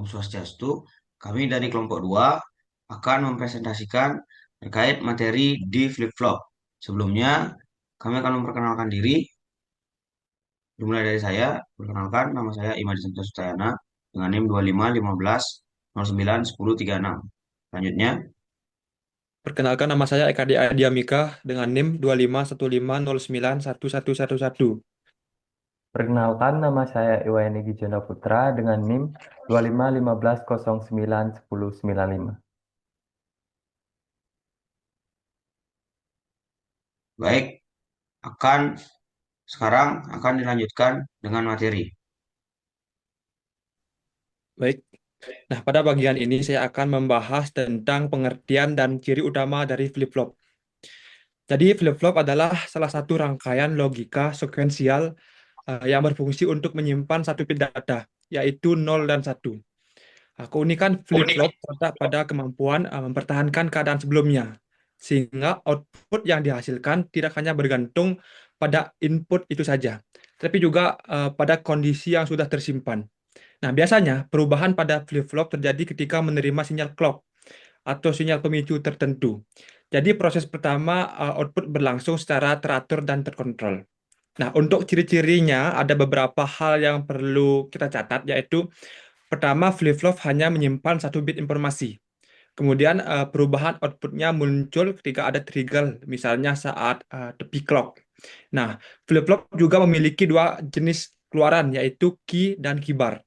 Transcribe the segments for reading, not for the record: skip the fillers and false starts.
Swastiastu. Kami dari kelompok 2 akan mempresentasikan terkait materi di flip-flop. Sebelumnya, kami akan memperkenalkan diri. Dimulai dari saya, perkenalkan nama saya Imadi Santo Sutayana dengan NIM 25 15 09 10 36. Selanjutnya, Perkenalkan nama saya Eka Dia Diamika dengan NIM 2515091111. Perkenalkan, nama saya Iwan Egy Jonda Putra dengan NIM 25 15 09 10 95. baik, akan sekarang akan dilanjutkan dengan materi. Baik. Nah, pada bagian ini saya akan membahas tentang pengertian dan ciri utama dari flip-flop. Jadi, flip-flop adalah salah satu rangkaian logika sekuensial yang berfungsi untuk menyimpan satu bit data, yaitu 0 dan 1. Keunikan flip-flop terletak pada kemampuan mempertahankan keadaan sebelumnya, sehingga output yang dihasilkan tidak hanya bergantung pada input itu saja, tapi juga pada kondisi yang sudah tersimpan. Nah, biasanya perubahan pada flip-flop terjadi ketika menerima sinyal clock atau sinyal pemicu tertentu. Jadi proses pertama output berlangsung secara teratur dan terkontrol. Nah, untuk ciri-cirinya ada beberapa hal yang perlu kita catat, yaitu pertama, flip-flop hanya menyimpan satu bit informasi. Kemudian perubahan outputnya muncul ketika ada trigger, misalnya saat tepi clock. Nah, flip-flop juga memiliki dua jenis keluaran, yaitu key dan key bar.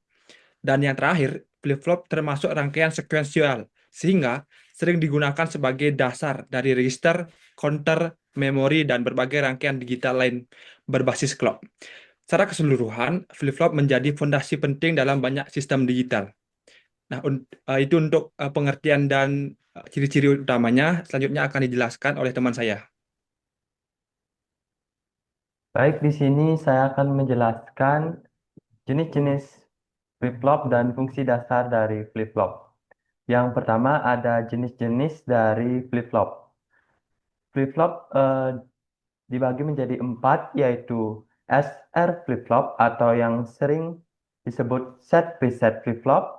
Dan yang terakhir, flip-flop termasuk rangkaian sekuensial, sehingga sering digunakan sebagai dasar dari register, counter, memori, dan berbagai rangkaian digital lain berbasis clock. Secara keseluruhan, flip-flop menjadi fondasi penting dalam banyak sistem digital. Nah, itu untuk pengertian dan ciri-ciri utamanya. Selanjutnya akan dijelaskan oleh teman saya. Baik, di sini saya akan menjelaskan jenis-jenis flip-flop dan fungsi dasar dari flip-flop. Yang pertama ada jenis-jenis dari flip-flop. Flip-flop dibagi menjadi 4, yaitu SR flip-flop atau yang sering disebut set preset flip-flop.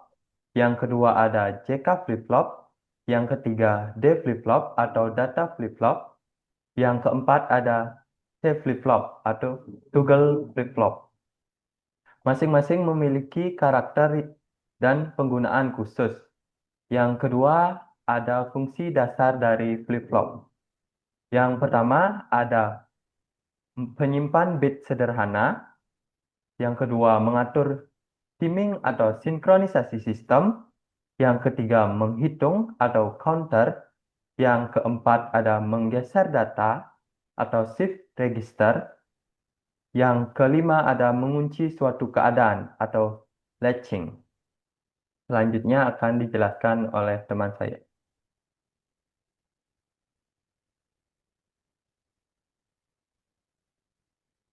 Yang kedua ada JK flip-flop. Yang ketiga D flip-flop atau data flip-flop. Yang keempat ada C flip-flop atau toggle flip-flop. Masing-masing memiliki karakter dan penggunaan khusus. Yang kedua ada fungsi dasar dari flip-flop. Yang pertama ada penyimpan bit sederhana. Yang kedua, mengatur timing atau sinkronisasi sistem. Yang ketiga, menghitung atau counter. Yang keempat, ada menggeser data atau shift register. Yang kelima, ada mengunci suatu keadaan atau latching. Selanjutnya akan dijelaskan oleh teman saya.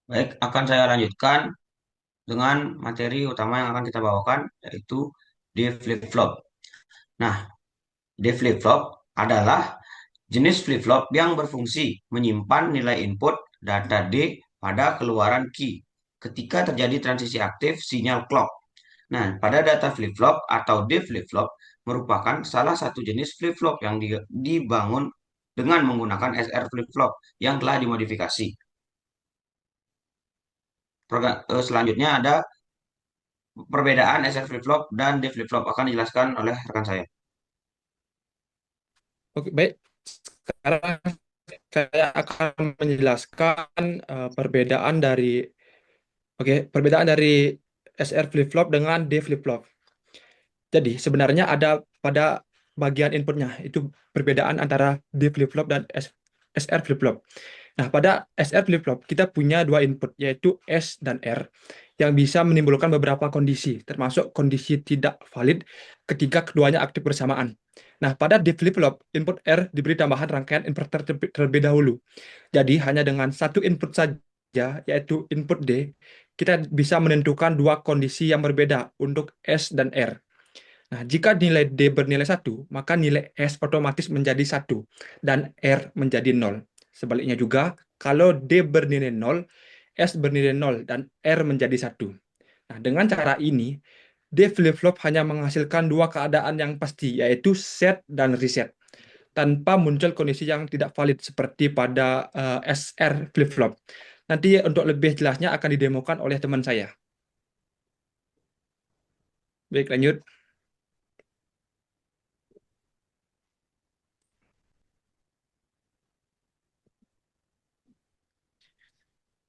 Baik, akan saya lanjutkan dengan materi utama yang akan kita bawakan, yaitu di flip-flop. Nah, di flip-flop adalah jenis flip-flop yang berfungsi menyimpan nilai input data D pada keluaran key ketika terjadi transisi aktif sinyal clock. Nah, pada data flip-flop atau D flip-flop merupakan salah satu jenis flip-flop yang dibangun dengan menggunakan SR flip-flop yang telah dimodifikasi. Selanjutnya ada perbedaan SR flip-flop dan D flip-flop akan dijelaskan oleh rekan saya. Oke, baik. Sekarang saya akan menjelaskan perbedaan dari SR flip-flop dengan D flip-flop. Jadi sebenarnya ada pada bagian inputnya itu perbedaan antara D flip-flop dan SR flip-flop. Nah, pada SR flip-flop kita punya dua input, yaitu S dan R, yang bisa menimbulkan beberapa kondisi, termasuk kondisi tidak valid ketika keduanya aktif bersamaan. Nah, pada D flip-flop, input R diberi tambahan rangkaian inverter terlebih dahulu. Jadi, hanya dengan satu input saja, yaitu input D, kita bisa menentukan dua kondisi yang berbeda untuk S dan R. Nah, jika nilai D bernilai 1, maka nilai S otomatis menjadi 1 dan R menjadi 0. Sebaliknya juga, kalau D bernilai 0, S bernilai 0 dan R menjadi 1. Nah, dengan cara ini, D flip-flop hanya menghasilkan dua keadaan yang pasti, yaitu set dan reset, tanpa muncul kondisi yang tidak valid seperti pada SR flip-flop. Nanti untuk lebih jelasnya akan didemokan oleh teman saya. Baik, lanjut.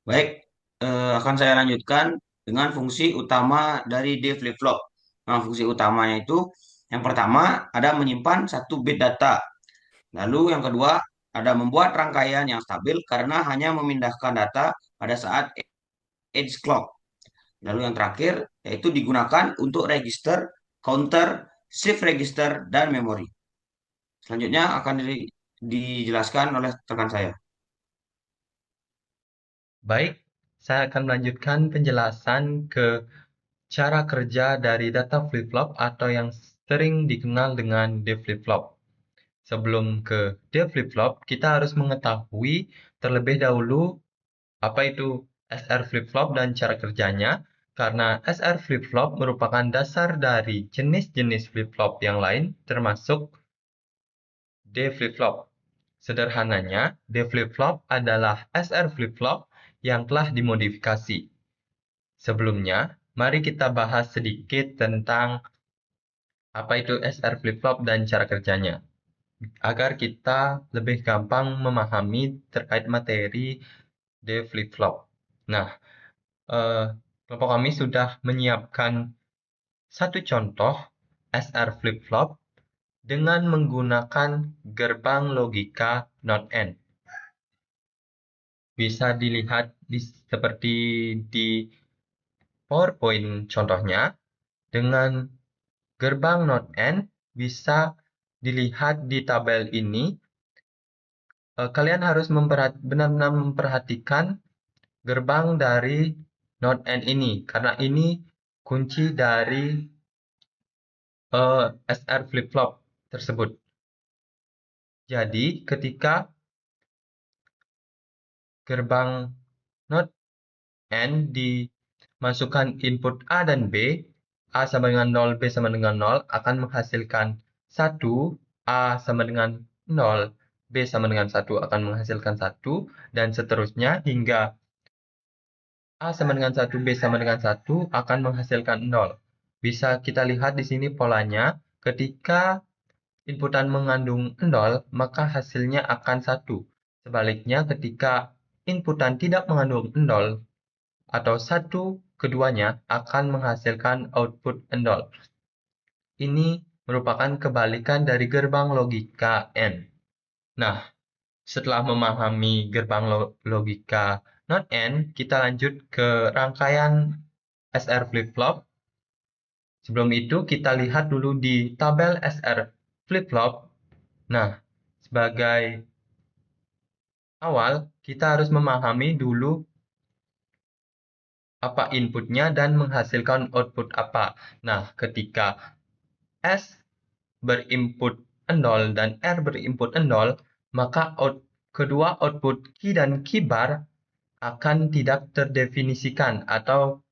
Baik, akan saya lanjutkan dengan fungsi utama dari D flip-flop. Nah, fungsi utamanya itu yang pertama ada menyimpan satu bit data. Lalu yang kedua ada membuat rangkaian yang stabil karena hanya memindahkan data pada saat edge clock. Lalu yang terakhir yaitu digunakan untuk register, counter, shift register, dan memori. Selanjutnya akan dijelaskan oleh rekan saya. Baik, saya akan melanjutkan penjelasan ke cara kerja dari data flip-flop atau yang sering dikenal dengan D flip-flop. Sebelum ke D flip-flop, kita harus mengetahui terlebih dahulu apa itu SR flip-flop dan cara kerjanya, karena SR flip-flop merupakan dasar dari jenis-jenis flip-flop yang lain, termasuk D flip-flop. Sederhananya, D flip-flop adalah SR flip-flop yang telah dimodifikasi. Sebelumnya, mari kita bahas sedikit tentang apa itu SR flip-flop dan cara kerjanya, agar kita lebih gampang memahami terkait materi D flip-flop. Nah, kelompok kami sudah menyiapkan satu contoh SR flip-flop dengan menggunakan gerbang logika not AND. Bisa dilihat seperti di PowerPoint contohnya, dengan gerbang not AND bisa dilihat di tabel ini. Kalian harus benar-benar memperhatikan gerbang dari not AND ini, karena ini kunci dari SR flip-flop tersebut. Jadi, ketika gerbang not AND dimasukkan input A dan B, A sama dengan 0, B sama dengan 0, akan menghasilkan 1, A sama dengan 0, B sama dengan 1 akan menghasilkan 1, dan seterusnya hingga A sama dengan 1, B sama dengan 1 akan menghasilkan 0. Bisa kita lihat di sini polanya, ketika inputan mengandung 0, maka hasilnya akan 1. Sebaliknya, ketika inputan tidak mengandung 0 atau 1, keduanya akan menghasilkan output 0. Ini merupakan kebalikan dari gerbang logika AND. Nah, setelah memahami gerbang logika not AND, kita lanjut ke rangkaian SR flip-flop. Sebelum itu, kita lihat dulu di tabel SR flip-flop. Nah, sebagai awal, kita harus memahami dulu apa inputnya dan menghasilkan output apa. Nah, ketika S berinput 0 dan R berinput 0, maka kedua output key dan key bar akan tidak terdefinisikan atau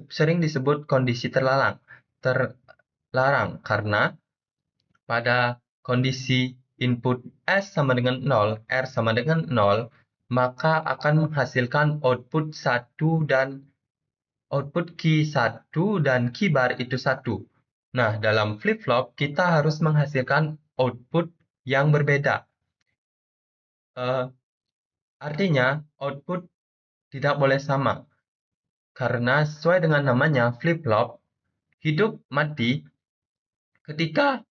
sering disebut kondisi terlarang. Terlarang karena pada kondisi input S sama dengan 0, R sama dengan 0, maka akan menghasilkan output 1 dan output key 1 dan key bar itu 1. Nah, dalam flip-flop kita harus menghasilkan output yang berbeda. Artinya, output tidak boleh sama. Karena sesuai dengan namanya flip-flop, hidup mati. Ketika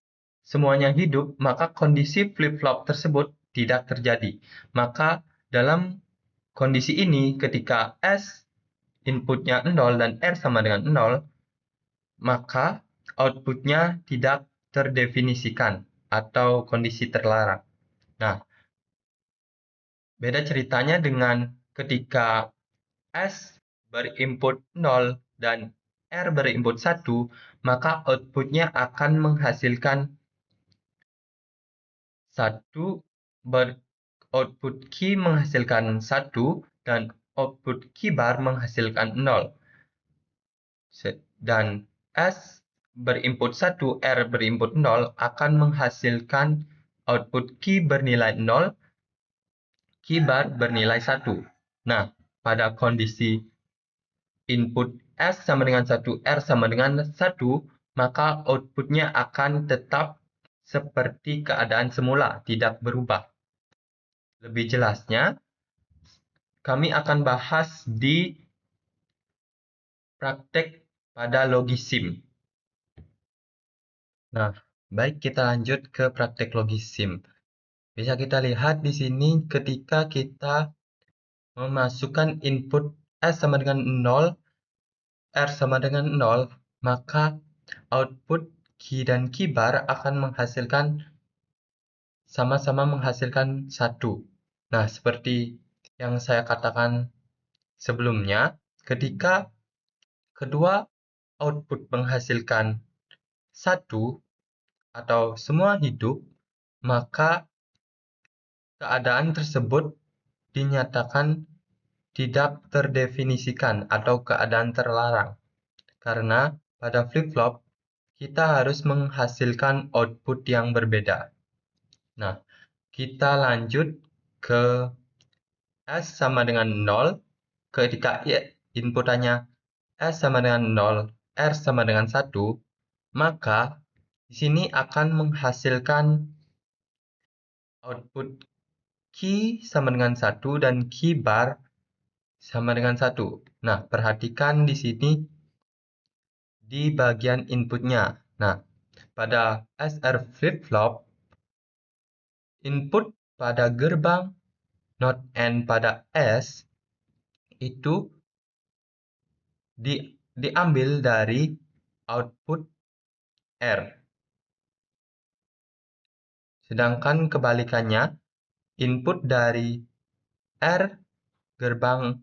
semuanya hidup, maka kondisi flip-flop tersebut tidak terjadi. Maka dalam kondisi ini, ketika S inputnya 0 dan R sama dengan 0, maka outputnya tidak terdefinisikan atau kondisi terlarang. Nah, beda ceritanya dengan ketika S berinput 0 dan R berinput 1, maka outputnya akan menghasilkan 1, output key menghasilkan 1, dan output key bar menghasilkan 0. Dan S berinput 1, R berinput 0 akan menghasilkan output key bernilai 0, key bar bernilai 1. Nah, pada kondisi input S sama dengan 1, R sama dengan 1, maka outputnya akan tetap seperti keadaan semula, tidak berubah. Lebih jelasnya, kami akan bahas di praktek pada logisim. Nah, baik kita lanjut ke praktek logisim. Bisa kita lihat di sini ketika kita memasukkan input S sama dengan 0, R sama dengan 0, maka output key dan key bar akan sama-sama menghasilkan 1. Nah, seperti yang saya katakan sebelumnya, ketika kedua output menghasilkan 1 atau semua hidup, maka keadaan tersebut dinyatakan tidak terdefinisikan atau keadaan terlarang. Karena pada flip-flop, kita harus menghasilkan output yang berbeda. Nah, kita lanjut ke S sama dengan 0. Ketika inputannya S sama dengan 0, R sama dengan 1, maka di sini akan menghasilkan output key sama dengan 1 dan key bar sama dengan 1. Nah, perhatikan di sini di bagian inputnya. Nah, pada SR flip-flop, input pada gerbang not N pada S itu diambil dari output R. Sedangkan kebalikannya, input dari R gerbang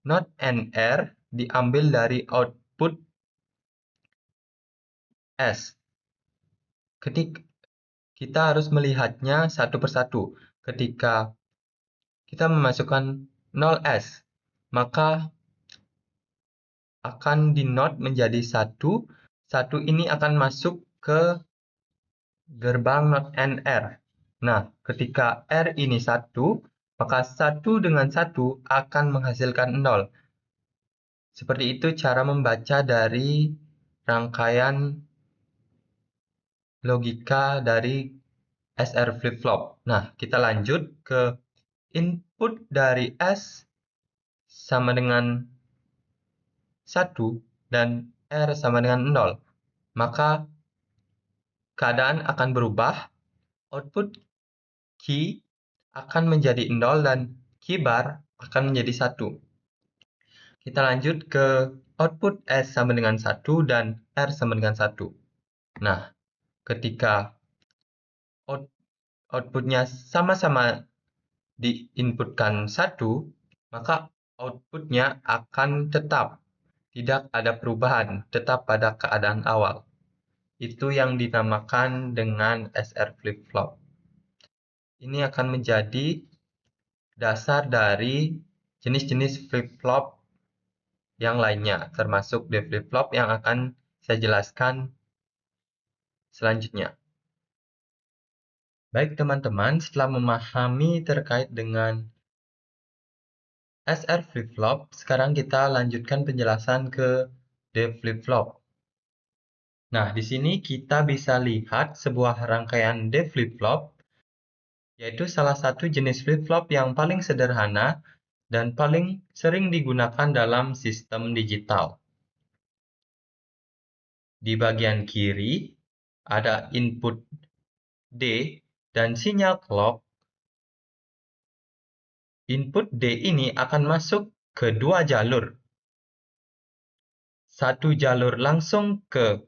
not NR diambil dari output S. Ketika kita harus melihatnya satu persatu. Ketika kita memasukkan 0S, maka akan di not menjadi 1. 1 ini akan masuk ke gerbang not NR. Nah, ketika R ini 1, maka 1 dengan 1 akan menghasilkan 0. Seperti itu cara membaca dari rangkaian logika dari SR flip-flop. Nah, kita lanjut ke input dari S sama dengan 1 dan R sama dengan 0. Maka keadaan akan berubah, output key akan menjadi 0 dan key bar akan menjadi 1. Kita lanjut ke output S sama dengan 1 dan R sama dengan 1. Nah, ketika outputnya sama-sama diinputkan 1, maka outputnya akan tetap. Tidak ada perubahan, tetap pada keadaan awal. Itu yang dinamakan dengan SR flip-flop. Ini akan menjadi dasar dari jenis-jenis flip-flop yang lainnya, termasuk D flip-flop yang akan saya jelaskan selanjutnya. Baik teman-teman, setelah memahami terkait dengan SR flip-flop, sekarang kita lanjutkan penjelasan ke D flip-flop. Nah, di sini kita bisa lihat sebuah rangkaian D flip-flop, yaitu salah satu jenis flip-flop yang paling sederhana dan paling sering digunakan dalam sistem digital. Di bagian kiri, ada input D dan sinyal clock. Input D ini akan masuk ke dua jalur. Satu jalur langsung ke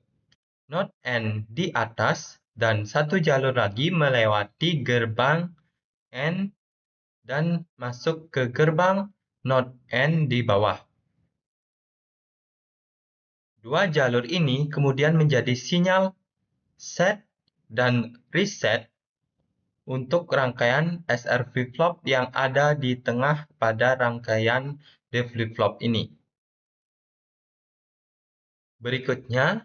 not N di atas, dan satu jalur lagi melewati gerbang N dan masuk ke gerbang not N di bawah. Dua jalur ini kemudian menjadi sinyal set dan reset untuk rangkaian SR flip-flop yang ada di tengah pada rangkaian D flip-flop ini. Berikutnya,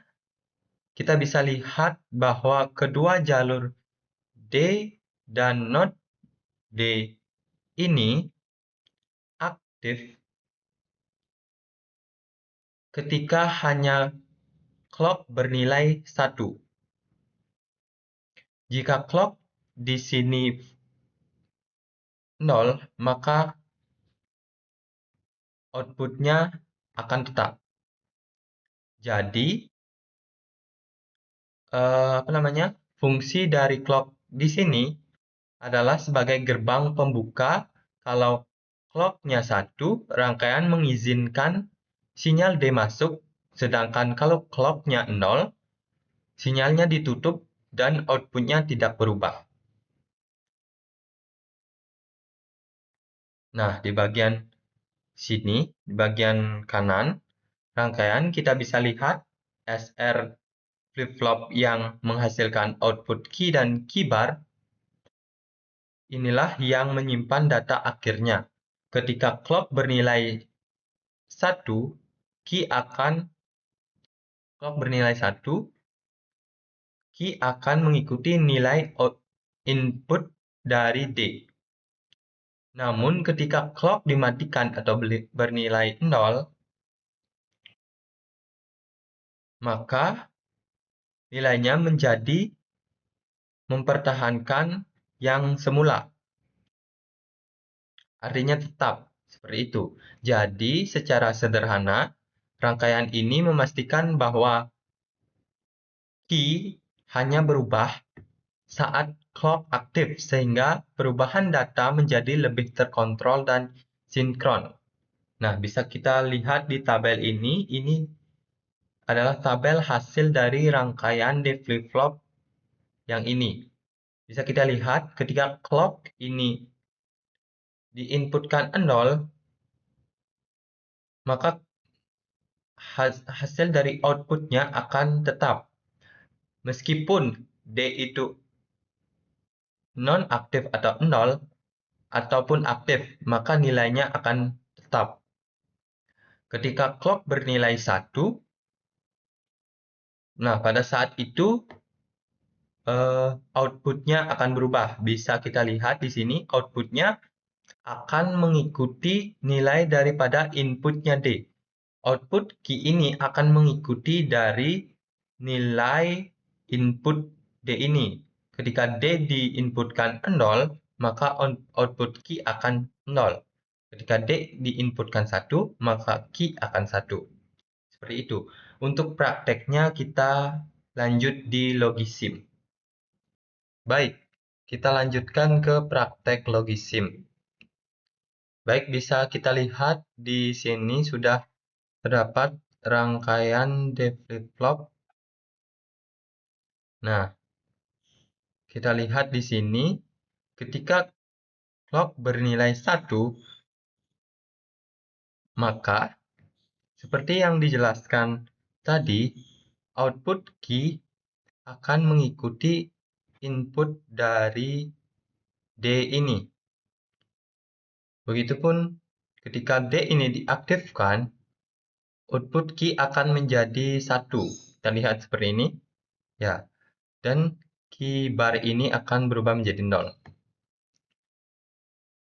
kita bisa lihat bahwa kedua jalur D dan not D ini aktif ketika hanya clock bernilai 1. Jika clock di sini 0, maka outputnya akan tetap. Jadi, fungsi dari clock di sini adalah sebagai gerbang pembuka. Kalau clocknya 1, rangkaian mengizinkan sinyal D masuk, sedangkan kalau clocknya 0, sinyalnya ditutup dan outputnya tidak berubah. Nah, di bagian sini, di bagian kanan, rangkaian kita bisa lihat SR flip-flop yang menghasilkan output key dan key bar. Inilah yang menyimpan data akhirnya. Ketika clock bernilai 1, key akan mengikuti nilai input dari D. Namun ketika clock dimatikan atau bernilai 0, maka nilainya menjadi mempertahankan yang semula. Artinya tetap seperti itu. Jadi secara sederhana, rangkaian ini memastikan bahwa key hanya berubah saat clock aktif, sehingga perubahan data menjadi lebih terkontrol dan sinkron. Nah, bisa kita lihat di tabel ini adalah tabel hasil dari rangkaian D flip-flop yang ini. Bisa kita lihat ketika clock ini diinputkan 0, maka hasil dari outputnya akan tetap. Meskipun D itu non-aktif atau 0, ataupun aktif, maka nilainya akan tetap. Ketika clock bernilai 1, nah pada saat itu outputnya akan berubah. Bisa kita lihat di sini outputnya akan mengikuti nilai daripada inputnya D. Output key ini akan mengikuti dari nilai input D ini. Ketika D diinputkan 0, maka output key akan 0. Ketika D diinputkan 1, maka key akan 1. Seperti itu. Untuk prakteknya kita lanjut di Logisim. Baik, kita lanjutkan ke praktek Logisim. Baik, bisa kita lihat di sini sudah terdapat rangkaian D flip-flop. Nah, kita lihat di sini ketika clock bernilai 1, maka seperti yang dijelaskan tadi, output key akan mengikuti input dari D ini. Begitupun ketika D ini diaktifkan, output key akan menjadi 1. Kita lihat seperti ini. Ya. Dan key bar ini akan berubah menjadi 0.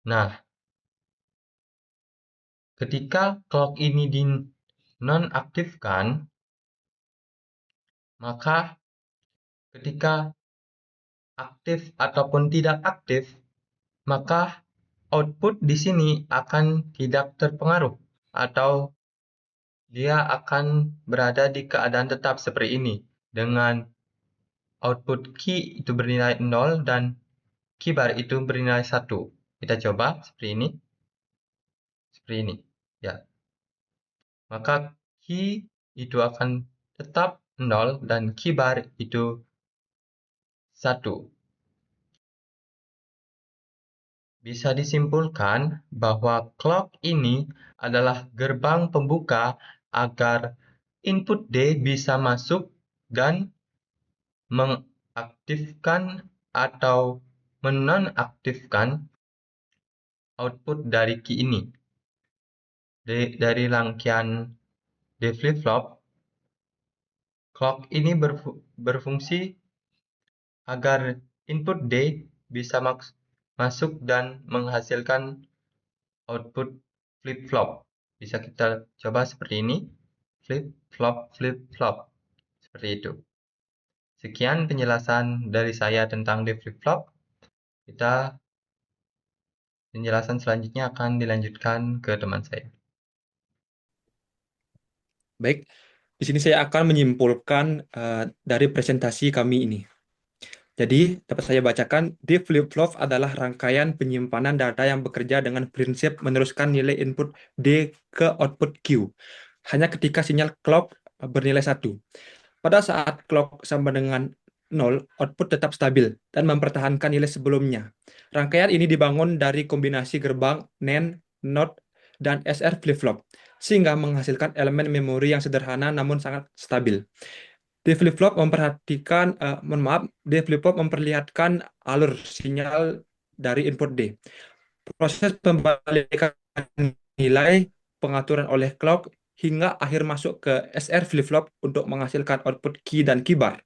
Nah, ketika clock ini dinonaktifkan, maka ketika aktif ataupun tidak aktif, maka output di sini akan tidak terpengaruh atau dia akan berada di keadaan tetap seperti ini dengan output key itu bernilai 0 dan key bar itu bernilai 1. Kita coba seperti ini. Seperti ini. Ya. Maka key itu akan tetap 0 dan key bar itu 1. Bisa disimpulkan bahwa clock ini adalah gerbang pembuka agar input D bisa masuk dan mengaktifkan atau menonaktifkan output dari key ini. Dari rangkaian D flip-flop, Clock ini berfungsi agar input D bisa masuk dan menghasilkan output flip-flop. Bisa kita coba seperti ini. Flip-flop, flip-flop. Seperti itu. Sekian penjelasan dari saya tentang D flip-flop. Penjelasan selanjutnya akan dilanjutkan ke teman saya. Baik, di sini saya akan menyimpulkan dari presentasi kami ini. Jadi, dapat saya bacakan, D flip-flop adalah rangkaian penyimpanan data yang bekerja dengan prinsip meneruskan nilai input D ke output Q. Hanya ketika sinyal clock bernilai 1. Pada saat clock sama dengan 0, output tetap stabil dan mempertahankan nilai sebelumnya. Rangkaian ini dibangun dari kombinasi gerbang, NAND, NOT, dan SR flip-flop, sehingga menghasilkan elemen memori yang sederhana namun sangat stabil. D flip-flop memperlihatkan alur sinyal dari input D. Proses pembalikan nilai pengaturan oleh clock hingga akhir masuk ke SR flip-flop untuk menghasilkan output key dan key bar.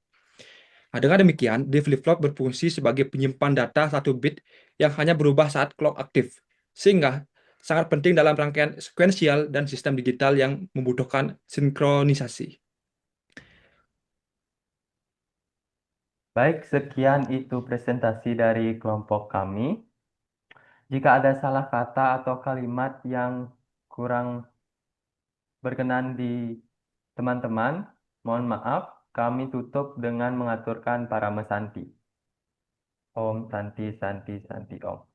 Nah, dengan demikian, D flip-flop berfungsi sebagai penyimpan data 1 bit yang hanya berubah saat clock aktif, sehingga sangat penting dalam rangkaian sekuensial dan sistem digital yang membutuhkan sinkronisasi. Baik, sekian itu presentasi dari kelompok kami. Jika ada salah kata atau kalimat yang kurang berkenan di teman-teman, mohon maaf, kami tutup dengan mengaturkan para mesanti. Om Santi Santi Santi Om.